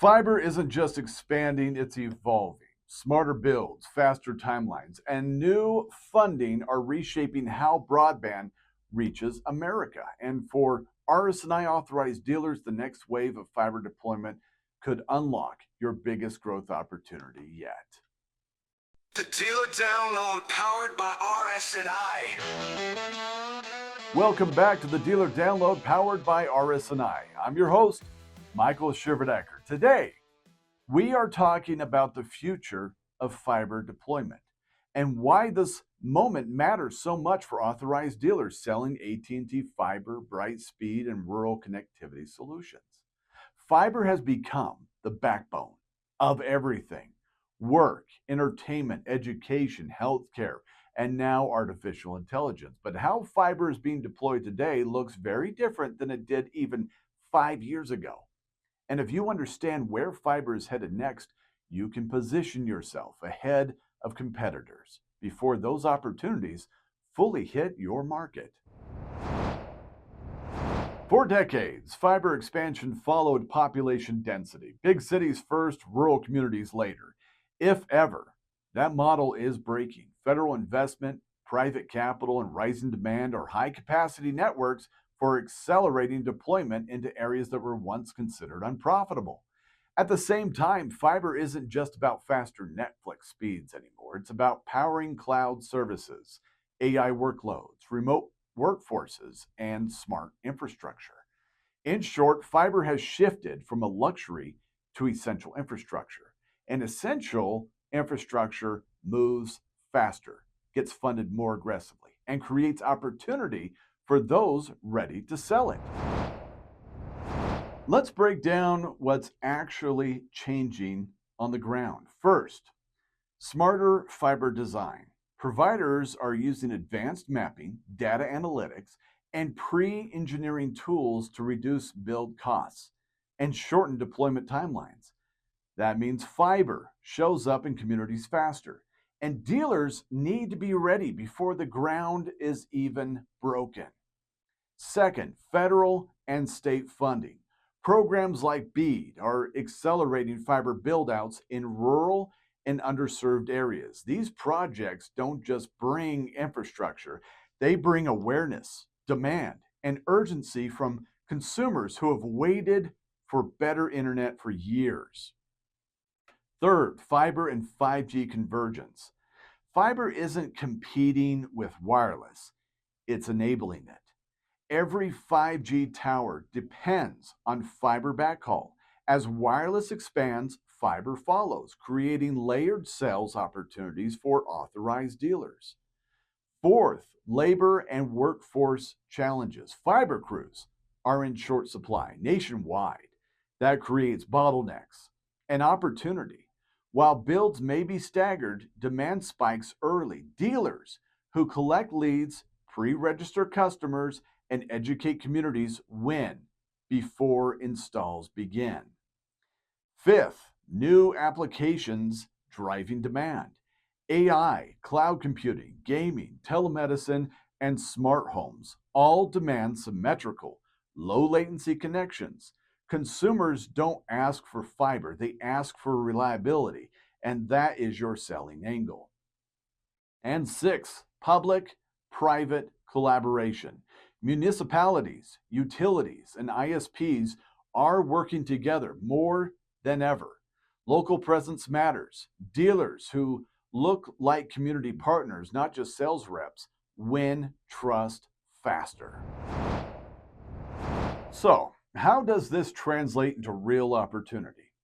Fiber isn't just expanding, it's evolving. Smarter builds, faster timelines, and new funding are reshaping how broadband reaches America. And for RS&I authorized dealers, the next wave of fiber deployment could unlock your biggest growth opportunity yet. The dealer download powered by RS&I. Welcome back to the Dealer Download powered by RS&I. I'm your host, Michael Shiverdecker. Today, we are talking about the future of fiber deployment and why this moment matters so much for authorized dealers selling AT&T fiber, bright speed, and rural connectivity solutions. Fiber has become the backbone of everything: work, entertainment, education, healthcare, and now artificial intelligence. But how fiber is being deployed today looks very different than it did even 5 years ago. And if you understand where fiber is headed next, you can position yourself ahead of competitors before those opportunities fully hit your market. For decades, fiber expansion followed population density. Big cities first, rural communities later. If ever, that model is breaking. Federal investment, private capital, and rising demand are high-capacity networks for accelerating deployment into areas that were once considered unprofitable. At the same time, fiber isn't just about faster Netflix speeds anymore. It's about powering cloud services, AI workloads, remote workforces, and smart infrastructure. In short, fiber has shifted from a luxury to essential infrastructure. And essential infrastructure moves faster, gets funded more aggressively, and creates opportunity for those ready to sell it. Let's break down what's actually changing on the ground. First, smarter fiber design. Providers are using advanced mapping, data analytics, and pre-engineering tools to reduce build costs and shorten deployment timelines. That means fiber shows up in communities faster, and dealers need to be ready before the ground is even broken. Second, federal and state funding. Programs like BEAD are accelerating fiber buildouts in rural and underserved areas. These projects don't just bring infrastructure, they bring awareness, demand, and urgency from consumers who have waited for better internet for years. Third, fiber and 5G convergence. Fiber isn't competing with wireless, it's enabling it. Every 5G tower depends on fiber backhaul. As wireless expands, fiber follows, creating layered sales opportunities for authorized dealers. Fourth, labor and workforce challenges. Fiber crews are in short supply nationwide. That creates bottlenecks and opportunity. While builds may be staggered, demand spikes early. Dealers who collect leads, pre-register customers, and educate communities win before installs begin. Fifth, new applications driving demand. AI, cloud computing, gaming, telemedicine, and smart homes all demand symmetrical, low latency connections. Consumers don't ask for fiber, they ask for reliability, and that is your selling angle. And sixth, public private collaboration. Municipalities, utilities, and ISPs are working together more than ever. Local presence matters. Dealers who look like community partners, not just sales reps, win trust faster. So, how does this translate into real opportunity?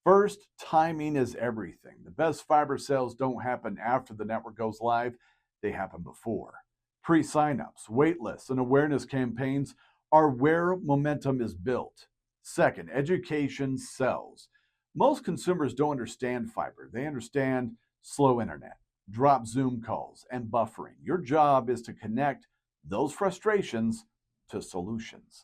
First, timing is everything. The best fiber sales don't happen after the network goes live, they happen before. Pre-signups, waitlists, and awareness campaigns are where momentum is built. Second, education sells. Most consumers don't understand fiber. They understand slow internet, drop Zoom calls, and buffering. Your job is to connect those frustrations to solutions.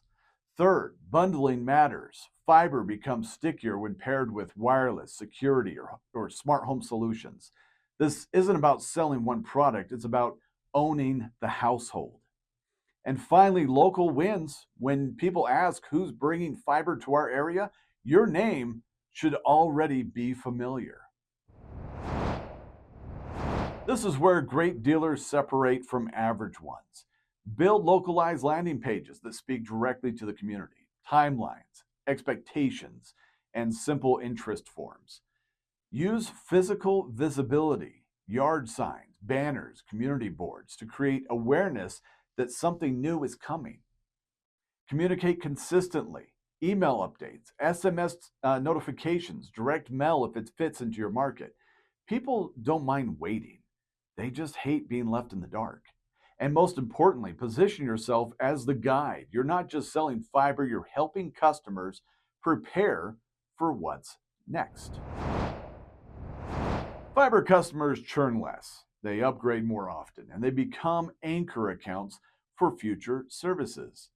Third, bundling matters. Fiber becomes stickier when paired with wireless, security, or smart home solutions. This isn't about selling one product, it's about owning the household. And finally, local wins. When people ask who's bringing fiber to our area, your name should already be familiar. This is where great dealers separate from average ones. Build localized landing pages that speak directly to the community, timelines, expectations, and simple interest forms. Use physical visibility, yard signs, banners, community boards to create awareness that something new is coming. Communicate consistently. Email updates, SMS notifications, direct mail if it fits into your market. People don't mind waiting. They just hate being left in the dark. And most importantly, position yourself as the guide. You're not just selling fiber, you're helping customers prepare for what's next. Fiber customers churn less, they upgrade more often, and they become anchor accounts for future services.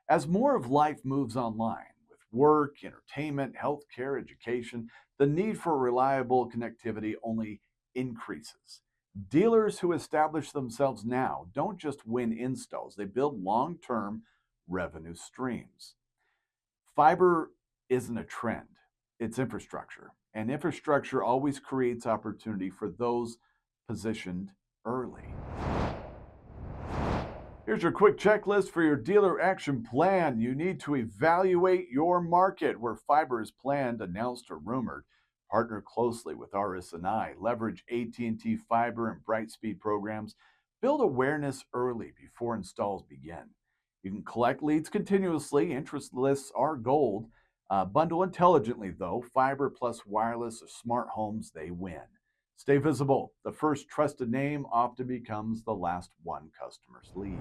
As more of life moves online, with work, entertainment, healthcare, education, the need for reliable connectivity only increases. Dealers who establish themselves now don't just win installs, they build long term revenue streams. Fiber isn't a trend, it's infrastructure. And infrastructure always creates opportunity for those positioned early. Here's your quick checklist for your dealer action plan. You need to evaluate your market where fiber is planned, announced, or rumored. Partner closely with RS&I. Leverage AT&T Fiber and Brightspeed programs. Build awareness early before installs begin. You can collect leads continuously. Interest lists are gold. Bundle intelligently, though. Fiber plus wireless or smart homes, they win. Stay visible. The first trusted name often becomes the last one customers leave.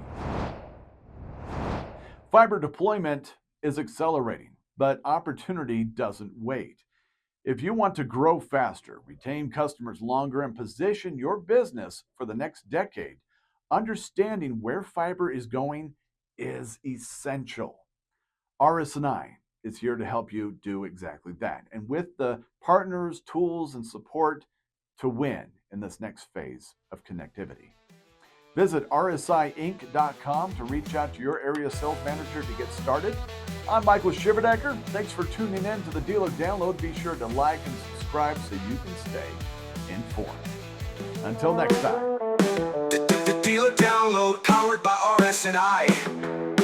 Fiber deployment is accelerating, but opportunity doesn't wait. If you want to grow faster, retain customers longer, and position your business for the next decade, understanding where fiber is going is essential. RS&I is here to help you do exactly that. And with the partners, tools, and support to win in this next phase of connectivity. Visit rsiinc.com to reach out to your area sales manager to get started. I'm Michael Shiverdecker. Thanks for tuning in to the Dealer Download. Be sure to like and subscribe so you can stay informed. Until next time. The Dealer Download, powered by RS&I.